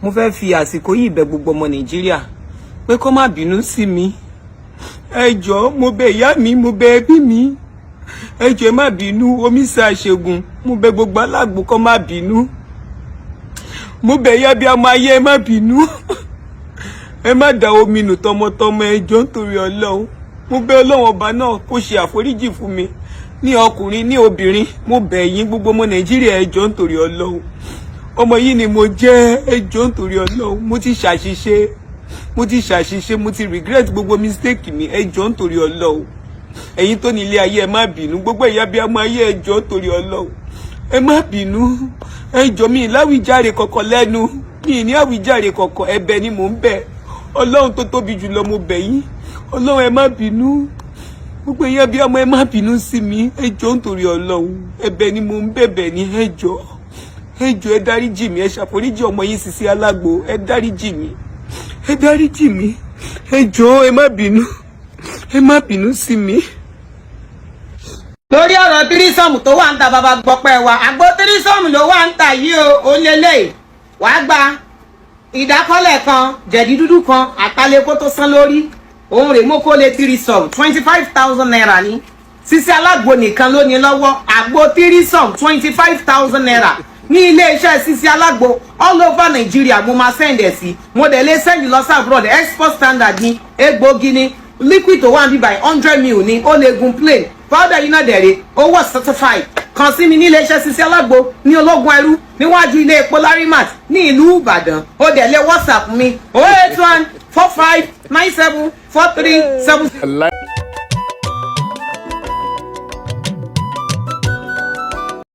mo fẹ́ fi àsìkò yìí bẹ̀ gbogbo ọmọ Nàìjíríà pé kó má bínú sí mi. Ẹ jọ̀ọ́ mo bẹ̀ ìyá mi, mo bẹ̀ ẹbí mi. Ẹ jọ̀ọ́ ẹ má bínú, Omisa Ṣẹ́gun, mo bẹ̀ gbogbo Alagbo kó má bínú. Mo bẹ̀ ìyá Abiamo ayé ẹ má bínú. Ẹ má dà omi nù tọmọtọmọ, ẹ jọ̀ọ́ nítorí Ọlọ́run. Mo bẹ̀ Ọlọ́run ọba náà kó ṣe àforíjì fún mi. Ní ọkùnrin ní obìnrin, mo bẹ̀ yín gbogbo ọmọ Nàìjíríà, ẹ jọ̀ọ́ nítorí Ọlọ́run. Ọmọ yìí ni mo jẹ́, ẹ jọ̀ọ́ nítorí Ọlọ́run. Mo ti ṣàṣìṣe, mo ti regret gbogbo mistake mi, ẹ jọ̀ọ́ nítorí Ọlọ́run. Ẹ̀yin tó ní ilé ayé ẹ má bínú, gbogbo ìyá Abiamo ayé ẹ jọ̀ọ́ nítorí Ọlọ́run. Ẹ má bínú. Ẹ jọ̀ọ́ mi láwíjàre kọ̀kọ̀ lẹ́nu, mi ní àwíjàre kọ̀kọ̀, ẹ̀bẹ̀ ni mò ń bẹ̀. Ọlọ́run tó tóbi jùlọ mo bẹ̀ yín. Ọlọ́run ẹ má bínú. Gbogbo ìyá Abiamo ẹ má bínú sí mi, ẹ jọ̀ọ́ nítorí Ọlọ́run. Ẹ̀bẹ̀ ni mò ń bẹ̀bẹ̀ ní, ẹ jọ̀ọ́. Ẹ jọ̀ọ́ ẹ dáríjì mi, ẹ ṣàforíjì ọmọ yín Sisi Alagbo, ẹ dáríjì mi. Ẹ dáríjì mi. Ẹ jọ̀ọ́ ẹ má bínú. Ẹ má bínú sí mi. Lórí ọ̀rọ̀ tírísọ̀mù tó wà ń ta bàbá gbọ́pẹ́ wa, àgbo tírísọ̀mù ló wà ń ta yìí o, ó lélẹ̀. Wàá gba ìdákọ́lẹ̀ kan, jẹ̀dí dúdú kan, àtàlẹ́kọ́ tó sán lórí. Òun rè mọ́kó lé tírísọ̀mù 25,000 naira ní. Sisi Alagbo nìkan ló ní lọ́wọ́, àgbo tírísọ̀mù 25,000 naira. Ní ilé iṣẹ́ Sisi Alagbo all over Nigeria mo máa send ẹ̀ sí. Mo dẹ̀ lè send lọ sí abroad, export standard ní, egbògi ní, liquid tó wà níbí by 100 ml ní, ó lè gun plane. Powder yìí náà dẹ̀rẹ̀, ó wà certified. Kàn sí mi ní ilé iṣẹ́ Sisi Alagbo ní Ológun Ẹrú níwájú ilé epo Larimat ní ìlú Ìbàdàn. Ó dẹ̀ lè WhatsApp mi 081 45 97 43 7.